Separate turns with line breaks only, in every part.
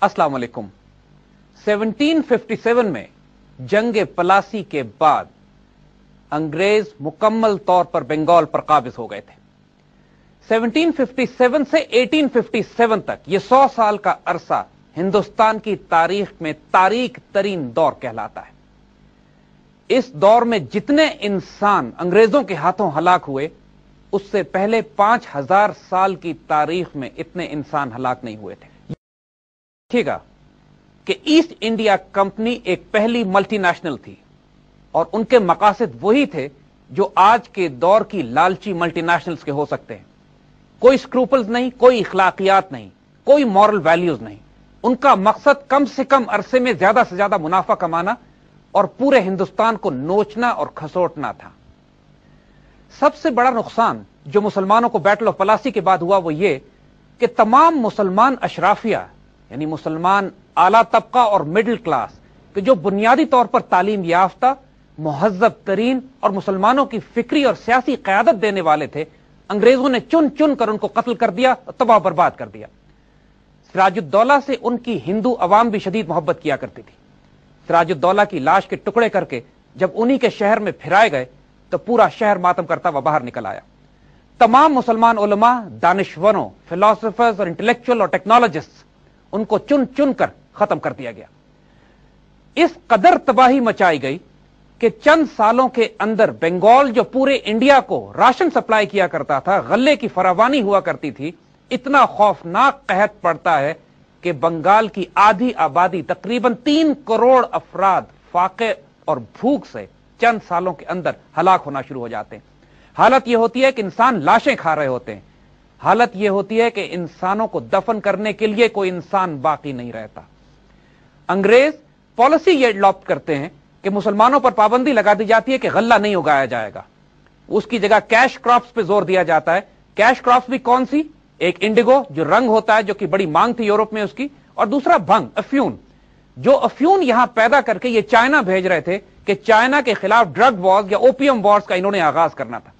السلام علیکم۔ 1757 میں جنگ پلاسی کے بعد انگریز مکمل طور پر بنگال پر قابض ہو گئے تھے۔ 1757 سے 1857 تک یہ 100 سال کا عرصہ ہندوستان کی تاریخ میں تاریک ترین دور کہلاتا ہے۔ اس دور میں جتنے انسان انگریزوں کے ہاتھوں ہلاک ہوئے، اس سے پہلے 5000 سال کی تاریخ میں اتنے انسان ہلاک نہیں ہوئے تھے۔ دیکھیے گا کہ ایسٹ انڈیا کمپنی ایک پہلی ملٹی نیشنل تھی اور ان کے مقاصد وہی تھے جو آج کے دور کی لالچی ملٹی نیشنلز کے ہو سکتے ہیں۔ کوئی سکروپلز نہیں، کوئی اخلاقیات نہیں، کوئی مورل ویلیوز نہیں۔ ان کا مقصد کم سے کم عرصے میں زیادہ سے زیادہ منافع کمانا اور پورے ہندوستان کو نوچنا اور کھسوٹنا تھا۔ سب سے بڑا نقصان جو مسلمانوں کو بیٹل آف پلاسی کے بعد ہوا وہ یہ کہ تمام مسلمان اشرافیہ یعنی مسلمان اعلیٰ طبقہ اور مڈل کلاس کہ جو بنیادی طور پر تعلیم یافتہ، مہذب ترین اور مسلمانوں کی فکری اور سیاسی قیادت دینے والے تھے، انگریزوں نے چن چن کر ان کو قتل کر دیا اور تباہ برباد کر دیا۔ سراج الدولہ سے ان کی ہندو عوام بھی شدید محبت کیا کرتی تھی۔ سراج الدولہ کی لاش کے ٹکڑے کر کے جب انہی کے شہر میں پھرائے گئے تو پورا شہر ماتم کرتا ہوا باہر نکل آیا۔ تمام مسلمان علماء، دانشوروں، فلاسفرز اور انٹلیکچوئل اور ٹیکنالوجسٹ ان کو چن چن کر ختم کر دیا گیا۔ اس قدر تباہی مچائی گئی کہ چند سالوں کے اندر بنگال جو پورے انڈیا کو راشن سپلائی کیا کرتا تھا، غلے کی فراوانی ہوا کرتی تھی، اتنا خوفناک قحط پڑتا ہے کہ بنگال کی آدھی آبادی تقریباً 3 کروڑ افراد فاقے اور بھوک سے چند سالوں کے اندر ہلاک ہونا شروع ہو جاتے ہیں۔ حالت یہ ہوتی ہے کہ انسان لاشیں کھا رہے ہوتے ہیں۔ حالت یہ ہوتی ہے کہ انسانوں کو دفن کرنے کے لیے کوئی انسان باقی نہیں رہتا۔ انگریز پالیسی یہ اڈاپٹ کرتے ہیں کہ مسلمانوں پر پابندی لگا دی جاتی ہے کہ غلہ نہیں اگایا جائے گا، اس کی جگہ کیش کراپس پہ زور دیا جاتا ہے۔ کیش کراپس بھی کون سی؟ ایک انڈیگو جو رنگ ہوتا ہے، جو کہ بڑی مانگ تھی یورپ میں اس کی، اور دوسرا بھنگ، افیون، جو افیون یہاں پیدا کر کے یہ چائنا بھیج رہے تھے کہ چائنا کے خلاف ڈرگ وارز یا اوپیم وارز کا انہوں نے آغاز کرنا تھا۔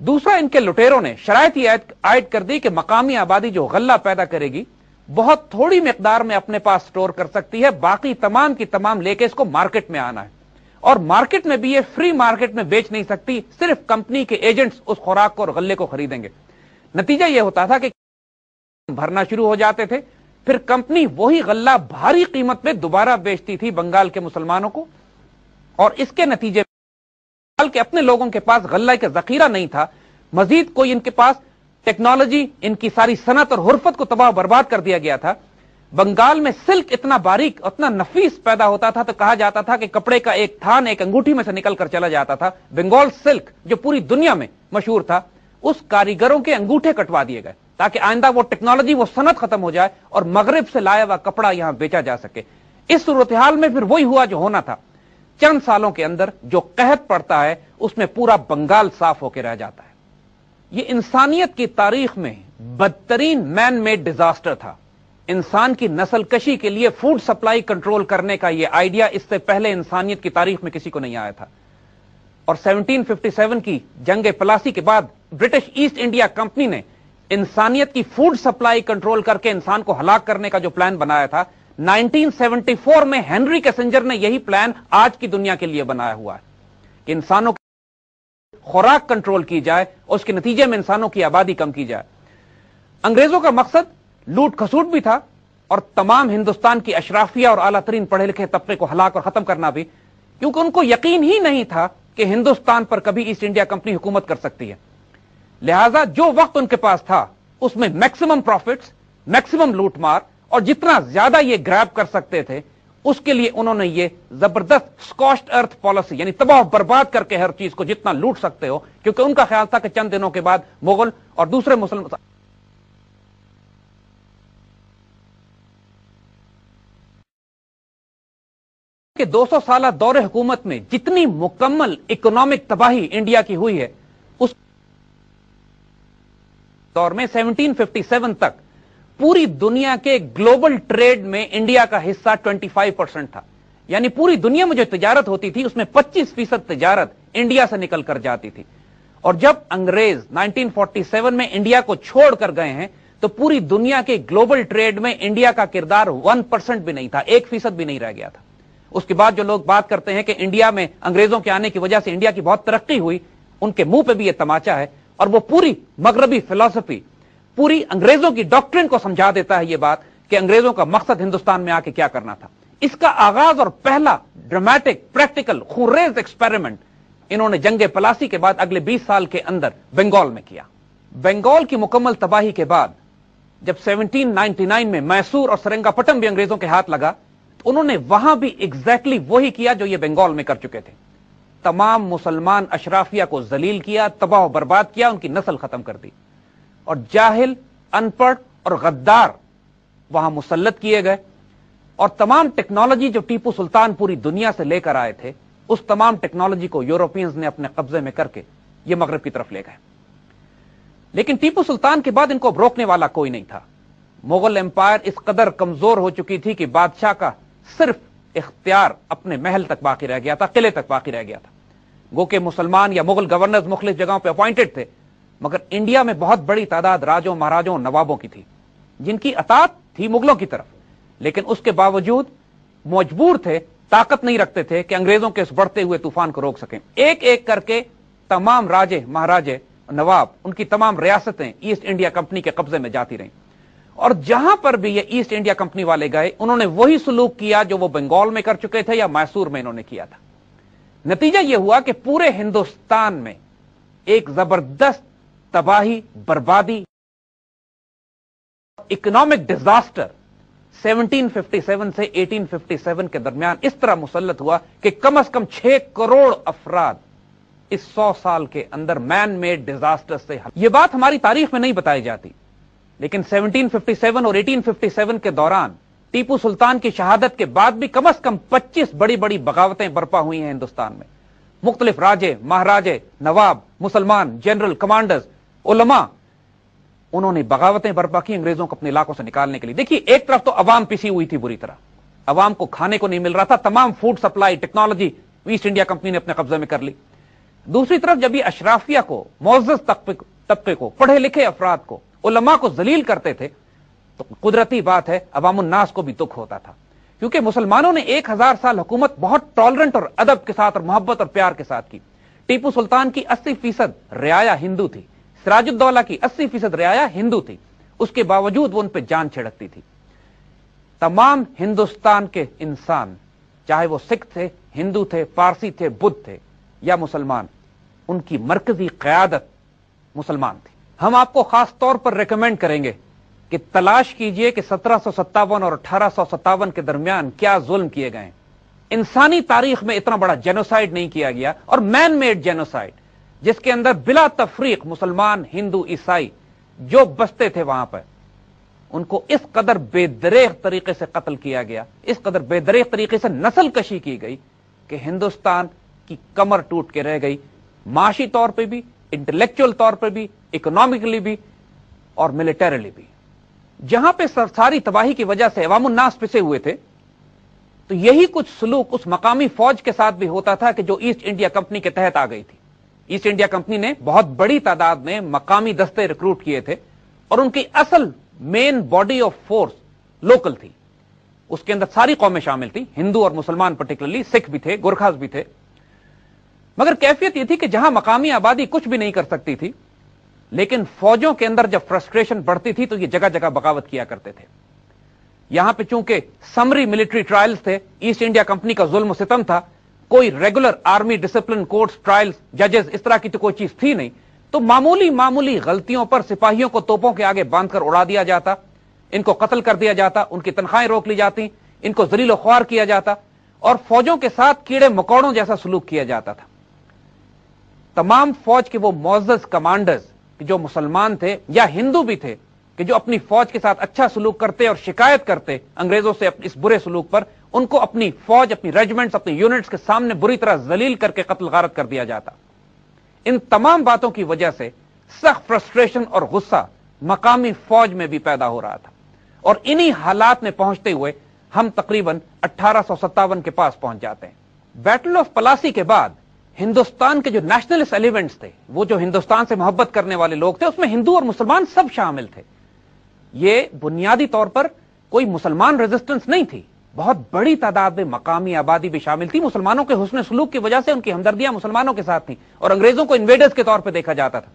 دوسرا، ان کے لٹیروں نے شرائط یہ عائد کر دی کہ مقامی آبادی جو غلہ پیدا کرے گی بہت تھوڑی مقدار میں اپنے پاس سٹور کر سکتی ہے، باقی تمام کی تمام لے کے اس کو مارکیٹ میں آنا ہے، اور مارکیٹ میں بھی یہ فری مارکیٹ میں بیچ نہیں سکتی، صرف کمپنی کے ایجنٹس اس خوراک کو اور غلے کو خریدیں گے۔ نتیجہ یہ ہوتا تھا کہ بھرنا شروع ہو جاتے تھے، پھر کمپنی وہی غلہ بھاری قیمت میں دوبارہ بیچتی تھی بنگال کے مسلمانوں کو، اور اس کے نتیجے کہ اپنے لوگوں کے پاس غلہ کا ذخیرہ نہیں تھا، مزید کوئی ان کے پاس ٹیکنالوجی، ان کی ساری صنعت اور حرفت کو تباہ برباد کر دیا گیا تھا۔ بنگال میں سلک اتنا باریک، اتنا نفیس پیدا ہوتا تھا تو کہا جاتا تھا کہ کپڑے کا ایک تھان ایک انگوٹھی میں سے نکل کر چلا جاتا تھا۔ بنگال سلک جو پوری دنیا میں مشہور تھا، اس کاریگروں کے انگوٹھے کٹوا دیے گئے تاکہ آئندہ وہ ٹیکنالوجی، وہ صنعت ختم ہو جائے اور مغرب سے لایا ہوا کپڑا یہاں بیچا جا سکے۔ اس صورتحال میں پھر وہی ہوا جو ہونا تھا، چند سالوں کے اندر جو قحط پڑتا ہے اس میں پورا بنگال صاف ہو کے رہ جاتا ہے۔ یہ انسانیت کی تاریخ میں بدترین مین میڈ ڈیزاسٹر تھا۔ انسان کی نسل کشی کے لیے فوڈ سپلائی کنٹرول کرنے کا یہ آئیڈیا اس سے پہلے انسانیت کی تاریخ میں کسی کو نہیں آیا تھا، اور 1757 کی جنگ پلاسی کے بعد برٹش ایسٹ انڈیا کمپنی نے انسانیت کی فوڈ سپلائی کنٹرول کر کے انسان کو ہلاک کرنے کا جو پلان بنایا تھا، 1974 میں ہنری کیسنجر نے یہی پلان آج کی دنیا کے لیے بنایا ہوا ہے کہ انسانوں کی خوراک کنٹرول کی جائے اور اس کے نتیجے میں انسانوں کی آبادی کم کی جائے۔ انگریزوں کا مقصد لوٹ کھسوٹ بھی تھا اور تمام ہندوستان کی اشرافیہ اور اعلیٰ ترین پڑھے لکھے طبقے کو ہلاک اور ختم کرنا بھی، کیونکہ ان کو یقین ہی نہیں تھا کہ ہندوستان پر کبھی ایسٹ انڈیا کمپنی حکومت کر سکتی ہے۔ لہذا جو وقت ان کے پاس تھا اس میں میکسیمم پروفٹس، میکسیمم لوٹ مار، اور جتنا زیادہ یہ گریب کر سکتے تھے اس کے لیے انہوں نے یہ زبردست سکوشڈ ارتھ پالیسی، یعنی تباہ برباد کر کے ہر چیز کو جتنا لوٹ سکتے ہو، کیونکہ ان کا خیال تھا کہ چند دنوں کے بعد مغل اور دوسرے مسلمان کہ 200 سالہ دور حکومت میں جتنی مکمل اکنامک تباہی انڈیا کی ہوئی ہے، اس دور میں 1757 تک پوری دنیا کے گلوبل ٹریڈ میں انڈیا کا حصہ 25% تھا۔ यानी पूरी दुनिया में जो तिजारत होती थी उसमें 25% तिजारत इंडिया से निकल कर जाती थी। और जब अंग्रेज 1947 में इंडिया को छोड़कर गए हैं तो पूरी दुनिया के ग्लोबल ट्रेड में इंडिया का किरदार 1% भी नहीं था, 1% भी नहीं रह गया था। उसके बाद जो लोग बात करते हैं कि इंडिया में अंग्रेजों के आने की वजह से इंडिया की बहुत तरक्की हुई, उनके मुंह पे भी यह तमाचा है। और वो पूरी मगरबी फिलॉसफी, पूरी अंग्रेजों की डॉक्ट्रिन को समझा देता है यह बात कि अंग्रेजों का मकसद हिंदुस्तान में आके क्या करना था। इसका आगाज और पहला ड्रामेटिक प्रैक्टिकल खुरेज एक्सपेरिमेंट इन्होंने जंगे पलासी के बाद अगले 20 साल के अंदर बंगाल में किया। बंगाल की मुकम्मल तबाही के बाद जब 1799 में मैसूर और सेरिंगापटम भी अंग्रेजों के हाथ लगा तो उन्होंने वहां भी एग्जैक्टली वही किया जो ये बंगाल में कर चुके थे। तमाम मुसलमान अशराफिया को जलील किया, तबाह बर्बाद किया, उनकी नस्ल खत्म कर दी और जाहिल, अनपढ़ और गद्दार वहां मुसल्लत किए गए। और तमाम टेक्नोलॉजी जो टीपू सुल्तान पूरी दुनिया से लेकर आए थे, उस तमाम टेक्नोलॉजी को यूरोपियंस ने अपने कब्जे में करके ये मगरब की तरफ ले गए। लेकिन टीपू सुल्तान के बाद इनको रोकने वाला कोई नहीं था। मुगल एम्पायर इस कदर कमजोर हो चुकी थी कि बादशाह का सिर्फ इख्तियार अपने महल तक बाकी रह गया था, किले तक बाकी रह गया था। गो के मुसलमान या मुगल गवर्नर्स मुख्तलिफ जगहों पर अपॉइंटेड थे, मगर इंडिया में बहुत बड़ी तादाद राजों, महाराजों, नवाबों की थी जिनकी अतात थी मुगलों की तरफ, लेकिन उसके बावजूद मजबूर थे, ताकत नहीं रखते थे कि अंग्रेजों के इस बढ़ते हुए तूफान को रोक सकें। एक एक करके तमाम राजे, महाराजे, नवाब, उनकी तमाम रियासतें ईस्ट इंडिया कंपनी के कब्जे में जाती रहीं। और जहां पर भी ये ईस्ट इंडिया कंपनी वाले गए, उन्होंने वही सुलूक किया जो वो बंगाल में कर चुके थे या मैसूर में इन्होंने किया था। नतीजा यह हुआ कि पूरे हिंदुस्तान में एक जबरदस्त तबाही, बर्बादी, इकोनॉमिक डिजास्टर 1757 से 1857 के दरमियान इस तरह मुसल्लत हुआ कि कम से कम 6 करोड़ अफराद इस 100 साल के अंदर मैन मेड डिजास्टर से। यह बात हमारी तारीख में नहीं बताई जाती, लेकिन 1757 और 1857 के दौरान टीपू सुल्तान की शहादत के बाद भी कम से कम 25 बड़ी बड़ी बगावतें बर्पा हुई हैं हिंदुस्तान में। मुख्तलिफ राजे, महाराजे, नवाब, मुसलमान, जनरल, कमांडर्स, उलमा, उन्होंने बगावतें बर्पा की अंग्रेजों को अपने इलाकों से निकालने के लिए। देखिए, एक तरफ तो अवाम पिसी हुई थी बुरी तरह, अवाम को खाने को नहीं मिल रहा था, तमाम food supply technology east India company ने अपने कब्जे में कर ली। दूसरी तरफ जब ये अशराफिया को, मुअज़्ज़ज़ तबके को, पढ़े लिखे अफराद को, उलमा को जलील करते थे, तो कुदरती बात है अवामुन्नास को भी दुख होता था, क्योंकि मुसलमानों ने 1000 साल हुकूमत बहुत टॉलरेंट और अदब के साथ और मोहब्बत और प्यार के साथ की। टीपू सुल्तान की 80% रियाया हिंदू थी, सिराजुद्दौला की 80% रियाया हिंदू थी, उसके बावजूद वो उन पर जान छिड़कती थी। तमाम हिंदुस्तान के इंसान, चाहे वो सिख थे, हिंदू थे, पारसी थे, बुद्ध थे या मुसलमान, उनकी मरकजी क़यादत मुसलमान थी। हम आपको खास तौर पर रिकमेंड करेंगे कि तलाश कीजिए कि 1757 और 1857 के दरमियान क्या जुल्म किए गए। इंसानी तारीख में इतना बड़ा जेनोसाइड नहीं किया गया, और मैन मेड जेनोसाइड जिसके अंदर बिला तफरीक मुसलमान, हिंदू, ईसाई जो बसते थे वहां पर, उनको इस कदर बेदरेग तरीके से कत्ल किया गया, इस कदर बेदरेग तरीके से नस्ल कशी की गई कि हिंदुस्तान की कमर टूट के रह गई, माशी तौर पर भी, इंटेलेक्चुअल तौर पर भी, इकोनॉमिकली भी और मिलिटरीली भी। जहां पे सारी तबाही की वजह से अवामुन्नास पिसे हुए थे, तो यही कुछ सलूक उस मकामी फौज के साथ भी होता था कि जो ईस्ट इंडिया कंपनी के तहत आ गई थी। ईस्ट इंडिया कंपनी ने बहुत बड़ी तादाद में मकामी दस्ते रिक्रूट किए थे और उनकी असल main body of force local थी। उसके अंदर सारी कौमें शामिल थी, हिंदू और मुसलमान, पर्टिकुलरली सिख भी थे, गोरखास भी थे। मगर कैफियत यह थी कि जहां मकामी आबादी कुछ भी नहीं कर सकती थी, लेकिन फौजों के अंदर जब फ्रस्ट्रेशन बढ़ती थी तो ये जगह जगह बगावत किया करते थे। यहां पे चूंकि समरी मिलिट्री ट्रायल्स थे, ईस्ट इंडिया कंपनी का जुल्म सितम था, कोई regular army discipline courts, trials, जजेस, इस तरह की तो कोई चीज थी नहीं, तो मामूली मामूली गलतियों पर सिपाहियों को तोपों के आगे बांधकर उड़ा दिया जाता, इनको कत्ल कर दिया जाता, उनकी तनख्वाहें रोक ली जाती, इनको जलील ख्वार किया जाता और फौजों के साथ कीड़े मकोड़ों जैसा सलूक किया जाता था। तमाम फौज के वो मुअज़्ज़ज़ कमांडर्स जो मुसलमान थे या हिंदू भी थे, कि जो अपनी फौज के साथ अच्छा सलूक करते और शिकायत करते अंग्रेजों से इस बुरे सलूक पर, उनको अपनी फौज, अपनी रेजिमेंट्स, अपनी यूनिट्स के सामने बुरी तरह जलील करके कत्ल गारत कर दिया जाता। इन तमाम बातों की वजह से सख्त फ्रस्ट्रेशन और गुस्सा मकामी फौज में भी पैदा हो रहा था, और इन्हीं हालात में पहुंचते हुए हम तकरीबन 1857 के पास पहुंच जाते हैं। बैटल ऑफ पलासी के बाद हिंदुस्तान के जो नेशनलिस्ट एलिमेंट्स थे, वो जो हिंदुस्तान से मोहब्बत करने वाले लोग थे, उसमें हिंदू और मुसलमान सब शामिल थे। ये बुनियादी तौर पर कोई मुसलमान रेजिस्टेंस नहीं थी, बहुत बड़ी तादाद में मकामी आबादी भी शामिल थी। मुसलमानों के हुस्न सलूक की वजह से उनकी हमदर्दियां मुसलमानों के साथ थी और अंग्रेजों को इन्वेडर्स के तौर पर देखा जाता था।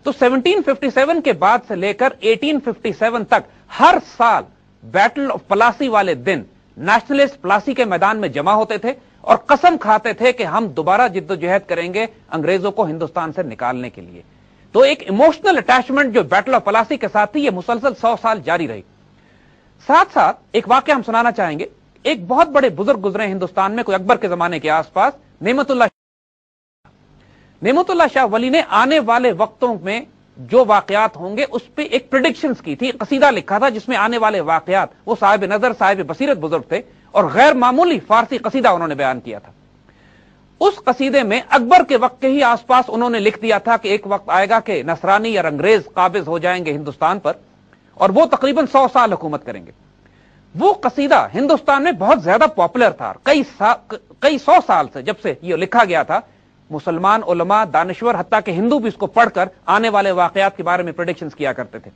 तो 1757 के बाद से लेकर 1857 तक हर साल बैटल ऑफ पलासी वाले दिन नेशनलिस्ट पलासी के मैदान में जमा होते थे और कसम खाते थे कि हम दोबारा जिद्दोजहद करेंगे अंग्रेजों को हिंदुस्तान से निकालने के लिए। तो एक इमोशनल अटैचमेंट जो बैटल ऑफ पलासी के साथ थी, यह मुसलसल 100 साल जारी रही। साथ साथ एक वाकया हम सुनाना चाहेंगे। एक बहुत बड़े बुजुर्ग गुजरे हिंदुस्तान में, कोई अकबर के जमाने के आसपास, नेमतुल्लाह शाह वली ने आने वाले वक्तों में जो वाकयात होंगे उस पर एक प्रेडिक्शंस की थी, कसीदा लिखा था जिसमें आने वाले वाकयात, वो साहिब नजर साहिब बसीरत बुजुर्ग थे और गैर मामूली फारसी कसीदा उन्होंने बयान किया था। उस कसीदे में अकबर के वक्त के ही आसपास उन्होंने लिख दिया था कि एक वक्त आएगा कि नसरानी या अंग्रेज काबिज हो जाएंगे हिंदुस्तान पर और वो तकरीबन 100 साल हुकूमत करेंगे। वो कसीदा हिंदुस्तान में बहुत ज्यादा पॉपुलर था। कई 100 साल से जब से ये लिखा गया था, मुसलमान उलमा, दानिश्वर, हत्ता के हिंदू भी इसको पढ़कर आने वाले वाकयात के बारे में प्रेडिक्शंस किया करते थे।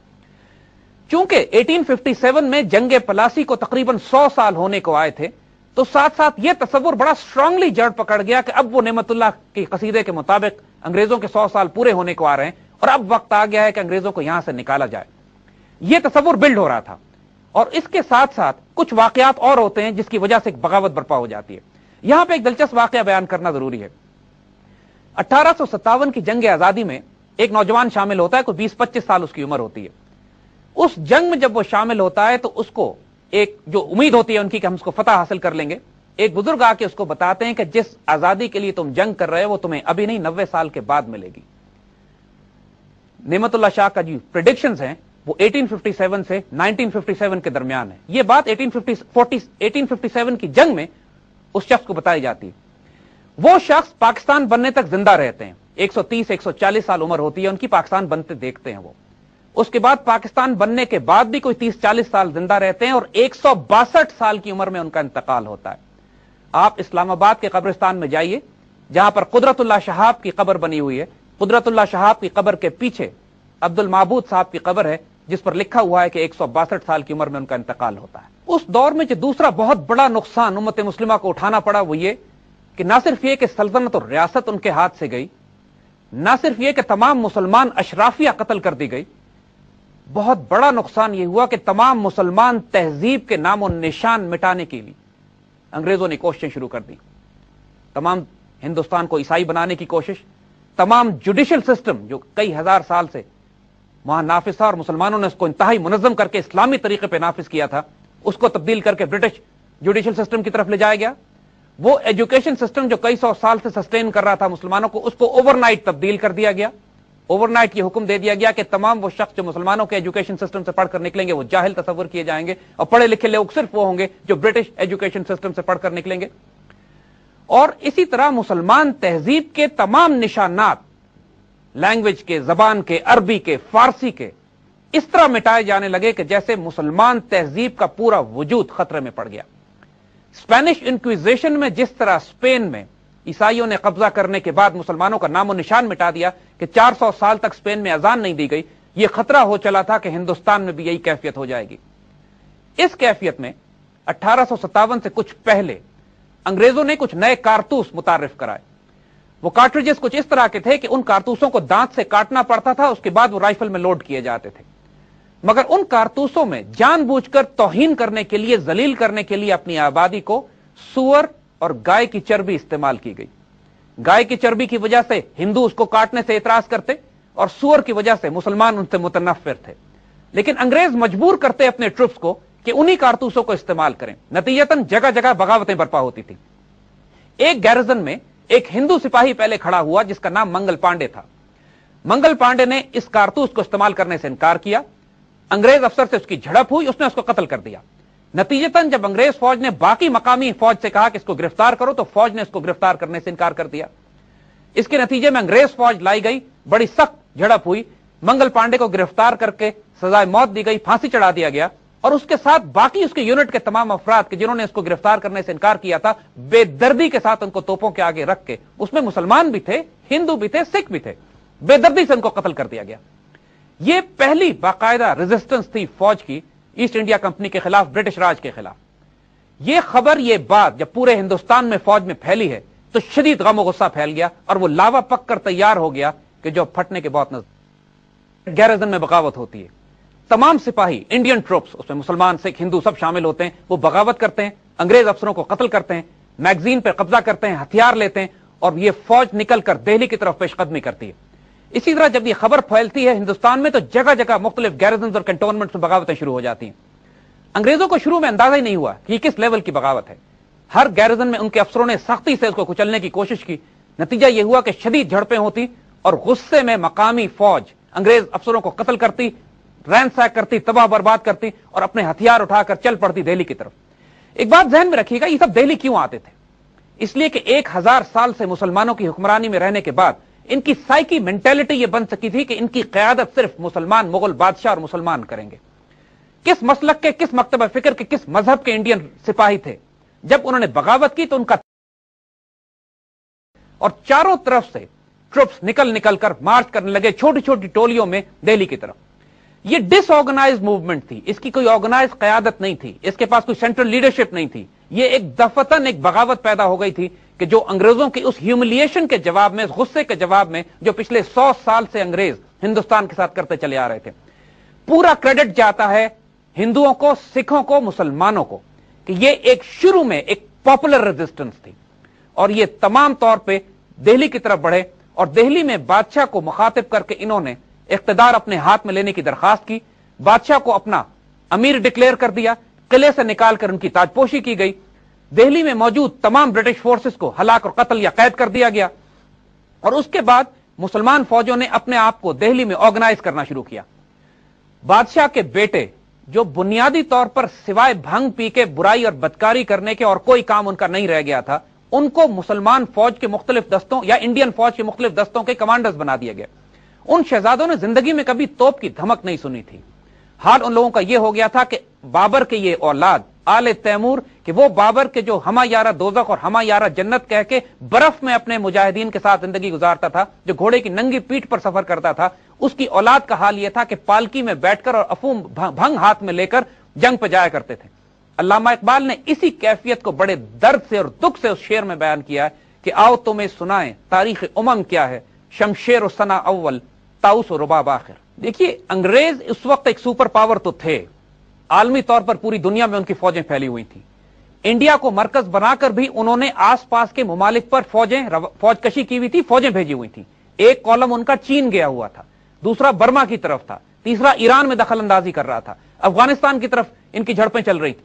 चूंकि 1857 में जंगे पलासी को तकरीबन 100 साल होने को आए थे, तो साथ साथ यह तस्वुर बड़ा स्ट्रांगली जड़ पकड़ गया कि अब वो नेमतुल्लाह के कसीदे के मुताबिक अंग्रेजों के 100 साल पूरे होने को आ रहे हैं और अब वक्त आ गया है कि अंग्रेजों को यहां से निकाला जाए। यह तस्वुर बिल्ड हो रहा था और इसके साथ साथ कुछ वाकयात और होते हैं जिसकी वजह से एक बगावत बर्पा हो जाती है। यहां पर एक दिलचस्प वाकया बयान करना जरूरी है। 1857 की जंग आजादी में एक नौजवान शामिल होता है, कोई 20-25 साल उसकी उम्र होती है। उस जंग में जब वो शामिल होता है तो उसको एक जो उम्मीद होती है उनकी कि हम उसको फतह हासिल कर लेंगे, एक बुजुर्ग आके उसको बताते हैं कि जिस आजादी के लिए तुम जंग कर रहे हो वो तुम्हें अभी नहीं 90 साल के बाद मिलेगी। नेमतुल्लाह शाह का जो प्रेडिक्शंस हैं वो 1857 से 1957 के दरमियान है। ये बात 1857 की जंग में उस शख्स को बताई जाती है। वो शख्स पाकिस्तान बनने तक जिंदा रहते हैं, 130-140 साल उम्र होती है उनकी, पाकिस्तान बनते देखते हैं वो। उसके बाद पाकिस्तान बनने के बाद भी कोई 30-40 साल जिंदा रहते हैं और 162 साल की उम्र में उनका इंतकाल होता है। आप इस्लामाबाद के कब्रिस्तान में जाइए जहां पर कुदरतुल्लाह शहाब की कब्र बनी हुई है। कुदरतुल्लाह शहाब की कब्र के पीछे अब्दुल माबूद साहब की कब्र है जिस पर लिखा हुआ है कि 162 साल की उम्र में उनका इंतकाल होता है। उस दौर में जो दूसरा बहुत बड़ा नुकसान उम्मत मुस्लिमा को उठाना पड़ा वो ये कि ना सिर्फ ये कि सल्तनत और रियासत उनके हाथ से गई, ना सिर्फ ये कि तमाम मुसलमान अशराफिया कत्ल कर दी गई, बहुत बड़ा नुकसान यह हुआ कि तमाम मुसलमान तहजीब के नामो निशान मिटाने के लिए अंग्रेजों ने कोशिशें शुरू कर दी। तमाम हिंदुस्तान को ईसाई बनाने की कोशिश, तमाम जुडिशियल सिस्टम जो कई हजार साल से वहां नाफिज था और मुसलमानों ने उसको इंतहाई मुनज़्ज़म करके इस्लामी तरीके पर नाफिज किया था, उसको तब्दील करके ब्रिटिश जुडिशियल सिस्टम की तरफ ले जाया गया। वो एजुकेशन सिस्टम जो कई 100 साल से सस्टेन कर रहा था मुसलमानों को, उसको ओवरनाइट तब्दील कर दिया गया। ओवरनाइट ये हुक्म दे दिया गया कि तमाम वो शख्स जो मुसलमानों के एजुकेशन सिस्टम से पढ़कर निकलेंगे वो जाहिल तस्वर किए जाएंगे और पढ़े लिखे लोग सिर्फ वो होंगे जो ब्रिटिश एजुकेशन सिस्टम से पढ़कर निकलेंगे। और इसी तरह मुसलमान तहजीब के तमाम निशानात, लैंग्वेज के, जबान के, अरबी के, फारसी के, इस तरह मिटाए जाने लगे कि जैसे मुसलमान तहजीब का पूरा वजूद खतरे में पड़ गया। स्पेनिश इंक्विजिशन में जिस तरह स्पेन में ईसाइयों ने कब्जा करने के बाद मुसलमानों का नामो निशान मिटा दिया कि 400 साल तक स्पेन में अजान नहीं दी गई, यह खतरा हो चला था कि हिंदुस्तान में भी यही कैफियत हो जाएगी। इस कैफियत में 1857 से कुछ पहले अंग्रेजों ने कुछ नए कारतूस मुतारिफ कराए। वो कार्ट्रिजेस कुछ इस तरह के थे कि उन कारतूसों को दांत से काटना पड़ता था, उसके बाद वो राइफल में लोड किए जाते थे। मगर उन कारतूसों में जानबूझकर तौहीन करने के लिए, जलील करने के लिए अपनी आबादी को सूअर और गाय की चर्बी इस्तेमाल की गई। गाय की चर्बी की वजह से हिंदू उसको काटने से एतराज करते और सूअर की वजह से मुसलमान उनसे मुतनफ्फिर थे। लेकिन अंग्रेज मजबूर करते अपने ट्रुप्स को कि उन्हीं कारतूसों को इस्तेमाल करें। नतीजतन जगह जगह बगावतें बर्पा होती थी। एक गैरिजन में एक हिंदू सिपाही पहले खड़ा हुआ जिसका नाम मंगल पांडे था। मंगल पांडे ने इस कारतूस को इस्तेमाल करने से इनकार किया। अंग्रेज अफसर से उसकी झड़प हुई, उसने उसको कत्ल कर दिया। नतीजतन जब अंग्रेज फौज ने बाकी मकामी फौज से कहा कि इसको गिरफ्तार करो, तो फौज ने इसको गिरफ्तार करने से इनकार कर दिया। इसके नतीजे में अंग्रेज फौज लाई गई, बड़ी सख्त झड़प हुई, मंगल पांडे को गिरफ्तार करके सजाए मौत दी गई, फांसी चढ़ा दिया गया और उसके साथ बाकी उसके यूनिट के तमाम अफराद के जिन्होंने इसको गिरफ्तार करने से इनकार किया था, बेदर्दी के साथ उनको तोपों के आगे रख के, उसमें मुसलमान भी थे, हिंदू भी थे, सिख भी थे, बेदर्दी से उनको कत्ल कर दिया गया। यह पहली बाकायदा रेजिस्टेंस थी फौज की ईस्ट इंडिया कंपनी के खिलाफ, ब्रिटिश राज के खिलाफ। यह खबर, यह बात जब पूरे हिंदुस्तान में फौज में फैली है तो शदीद गम और गुस्सा फैल गया और वो लावा पक कर तैयार हो गया कि जो फटने के बहुत नजदीक। गैरिजन में बगावत होती है, तमाम सिपाही, इंडियन ट्रूप्स, उसमें मुसलमान, सिख, हिंदू सब शामिल होते हैं, वो बगावत करते हैं, अंग्रेज अफसरों को कत्ल करते हैं, मैगजीन पर कब्जा करते हैं, हथियार लेते हैं और ये फौज निकलकर दिल्ली की तरफ पेशकदमी करती है। इसी तरह जब ये खबर फैलती है हिंदुस्तान में तो जगह जगह मुख्तलिफ गैरिजन और कैंटोनमेंट्स में बगावतें शुरू हो जाती हैं। अंग्रेजों को शुरू में अंदाजा ही नहीं हुआ कि किस लेवल की बगावत है। हर गैरिजन में उनके अफसरों ने सख्ती से उसको कुचलने की कोशिश की। नतीजा यह हुआ कि शदीद झड़पें होती और गुस्से में मकामी फौज अंग्रेज अफसरों को कत्ल करती, रैंसैक करती, तबाह बर्बाद करती और अपने हथियार उठाकर चल पड़ती दिल्ली की तरफ। एक बात ध्यान में रखिएगा, ये सब दिल्ली क्यों आते थे? इसलिए कि 1000 साल से मुसलमानों की हुक्मरानी में रहने के बाद इनकी साइकी मेंटेलिटी यह बन सकी थी कि इनकी क़यादत सिर्फ मुसलमान, मुगल बादशाह और मुसलमान करेंगे। किस मसलक के, किस मकतबा फिक्र के, किस मजहब के इंडियन सिपाही थे? जब उन्होंने बगावत की तो उनका और चारों तरफ से ट्रुप्स निकल निकल कर मार्च करने लगे छोटी छोटी टोलियों में दिल्ली की तरफ। यह डिसऑर्गेनाइज्ड मूवमेंट थी, इसकी कोई ऑर्गेनाइज क़यादत नहीं थी, इसके पास कोई सेंट्रल लीडरशिप नहीं थी। यह एक दफतन एक बगावत पैदा हो गई थी कि जो अंग्रेजों की उस ह्यूमिलिएशन के जवाब में, उस गुस्से के जवाब में जो पिछले 100 साल से अंग्रेज हिंदुस्तान के साथ करते चले आ रहे थे। पूरा क्रेडिट जाता है हिंदुओं को, सिखों को, मुसलमानों को कि यह एक शुरू में एक पॉपुलर रेजिस्टेंस थी और यह तमाम तौर पे दिल्ली की तरफ बढ़े और दिल्ली में बादशाह को मुखातिब करके इन्होंने इख्तिदार अपने हाथ में लेने की दरखास्त की। बादशाह को अपना अमीर डिक्लेयर कर दिया, किले से निकालकर उनकी ताजपोशी की गई, दिल्ली में मौजूद तमाम ब्रिटिश फोर्सेस को हलाक और कत्ल या कैद कर दिया गया और उसके बाद मुसलमान फौजों ने अपने आप को दिल्ली में ऑर्गेनाइज करना शुरू किया। बादशाह के बेटे जो बुनियादी तौर पर सिवाय भंग पी के बुराई और बदकारी करने के और कोई काम उनका नहीं रह गया था, उनको मुसलमान फौज के मुख्तलिफ दस्तों या इंडियन फौज के मुख्तलिफ दस्तों के कमांडर्स बना दिया गया। उन शहजादों ने जिंदगी में कभी तोप की धमक नहीं सुनी थी। हाल उन लोगों का यह हो गया था कि बाबर के ये औलाद आले तैमूर कि वो बाबर के जो हमा यारा दोजख और हमा यारा जन्नत कह के बर्फ में अपने मुजाहिदीन के साथ जिंदगी गुजारता था, जो घोड़े की नंगी पीठ पर सफर करता था, उसकी औलाद का हाल यह था कि पालकी में बैठकर और अफूम भंग हाथ में लेकर जंग पे जाया करते थे। अल्लामा इकबाल ने इसी कैफियत को बड़े दर्द से और दुख से उस शेर में बयान किया है कि आओ तुम्हें सुनाएं तारीख उमम क्या है, शमशेर सना अव्वल ताउस रुबाब आखिर। देखिए, अंग्रेज उस वक्त एक सुपर पावर तो थे, आलमी तौर पर पूरी दुनिया में उनकी फौजें फैली हुई थी। इंडिया को मरकज बनाकर भी उन्होंने आसपास के ममालिक पर फौजकशी की हुई थी, फौजें भेजी हुई थी। एक कॉलम उनका चीन गया हुआ था, दूसरा बर्मा की तरफ था, तीसरा ईरान में दखल अंदाजी कर रहा था, अफगानिस्तान की तरफ इनकी झड़पें चल रही थी।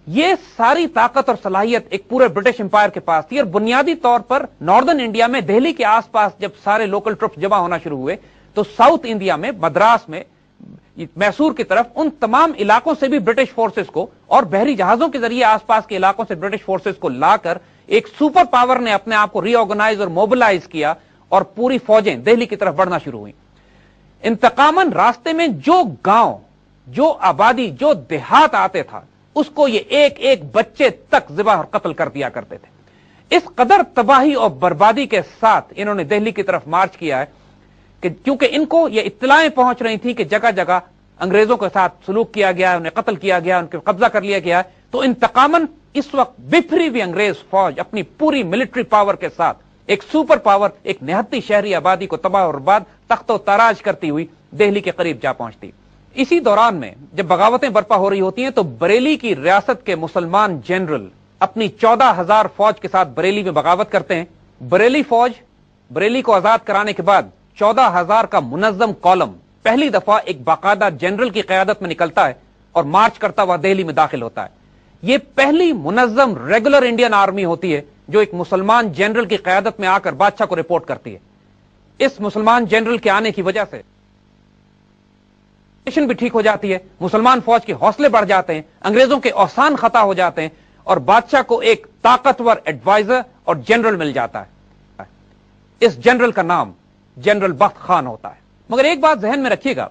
ये सारी ताकत और सलाहियत एक पूरे ब्रिटिश एम्पायर के पास थी और बुनियादी तौर पर नॉर्दर्न इंडिया में दिल्ली के आसपास जब सारे लोकल ट्रुप्स जमा होना शुरू हुए तो साउथ इंडिया में, मद्रास में, मैसूर की तरफ, उन तमाम इलाकों से भी ब्रिटिश फोर्सेस को और बहरी जहाजों के जरिए आसपास के इलाकों से ब्रिटिश फोर्सेस को लाकर एक सुपर पावर ने अपने आप को रीऑर्गेनाइज और मोबिलाइज किया और पूरी फौजें दिल्ली की तरफ बढ़ना शुरू हुई। इंतकामन रास्ते में जो गांव, जो आबादी, जो देहात आते था, उसको ये एक एक बच्चे तक ज़िबा और कत्ल कर दिया करते थे। इस कदर तबाही और बर्बादी के साथ इन्होंने दिल्ली की तरफ मार्च किया है कि क्योंकि इनको ये इत्तलाएं पहुंच रही थी कि जगह जगह अंग्रेजों के साथ सलूक किया गया है, उन्हें कत्ल किया गया, उनके कब्जा कर लिया गया है। तो इंतकामन इस वक्त बिफरी हुई अंग्रेज फौज अपनी पूरी मिलिट्री पावर के साथ एक सुपर पावर, एक निहत्ती शहरी आबादी को तबाह और बर्बाद, तख्तो ताराज करती हुई दिल्ली के करीब जा पहुंचती। इसी दौरान में जब बगावतें बर्पा हो रही होती हैं तो बरेली की रियासत के मुसलमान जनरल अपनी 14,000 फौज के साथ बरेली में बगावत करते हैं। बरेली फौज, बरेली को आजाद कराने के बाद 14,000 का मुनज्जम कॉलम पहली दफा एक बाकायदा जनरल की क़यादत में निकलता है और मार्च करता हुआ दिल्ली में दाखिल होता है। यह पहली मुनज्जम रेगुलर इंडियन आर्मी होती है जो एक मुसलमान जनरल की क़यादत में आकर बादशाह को रिपोर्ट करती है। इस मुसलमान जनरल के आने की वजह से भी ठीक हो जाती है, मुसलमान फौज के हौसले बढ़ जाते हैं, अंग्रेजों के औसान खता हो जाते हैं और बादशाह को एक ताकतवर एडवाइजर और जनरल मिल जाता है। इस जनरल का नाम जनरल बख्त खान होता है। मगर एक बात जहन में रखिएगा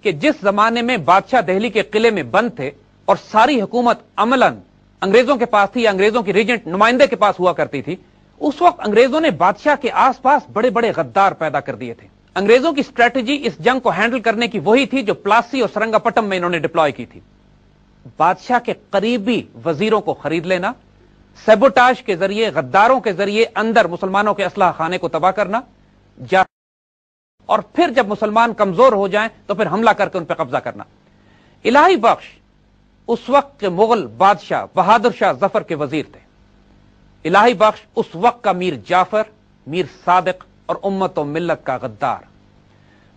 कि जिस जमाने में बादशाह दिल्ली के किले में बंद थे और सारी हुकूमत अमलन अंग्रेजों के पास थी या अंग्रेजों की रीजेंट नुमाइंदे के पास हुआ करती थी, उस वक्त अंग्रेजों ने बादशाह के आसपास बड़े बड़े गद्दार पैदा कर दिए थे। अंग्रेजों की स्ट्रेटजी इस जंग को हैंडल करने की वही थी जो प्लासी और सरंगापट्टम में इन्होंने डिप्लॉय की थी। बादशाह के करीबी वजीरों को खरीद लेना, सैबोटाज के जरिए, गद्दारों के जरिए अंदर मुसलमानों के असलाह खाने को तबाह करना, और फिर जब मुसलमान कमजोर हो जाएं तो फिर हमला करके उन पर कब्जा करना। इलाही बख्श उस वक्त के मुगल बादशाह बहादुर शाह जफर के वजीर थे। इलाही बख्श उस वक्त का मीर जाफर, मीर सादिक और उम्मत व मिल्लत का गद्दार।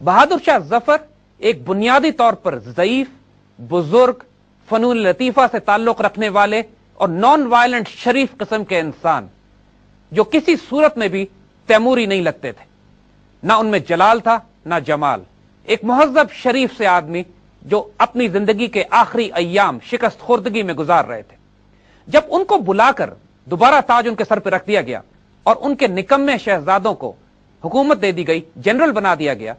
बहादुर शाह जफर एक बुनियादी तौर पर ज़ईफ, बुजुर्ग, फनून लतीफा से ताल्लुक रखने वाले और नॉन वायलेंट शरीफ किस्म के इंसान, जो किसी सूरत में भी तैमूरी नहीं लगते थे। ना उनमें जलाल था ना जमाल। एक मुहज्जब शरीफ से आदमी जो अपनी जिंदगी के आखिरी अय्याम शिकस्त खुर्दगी में गुजार रहे थे। जब उनको बुलाकर दोबारा ताज उनके सर पर रख दिया गया और उनके निकम्मे शहजादों को हुकूमत दे दी गई, जनरल बना दिया गया,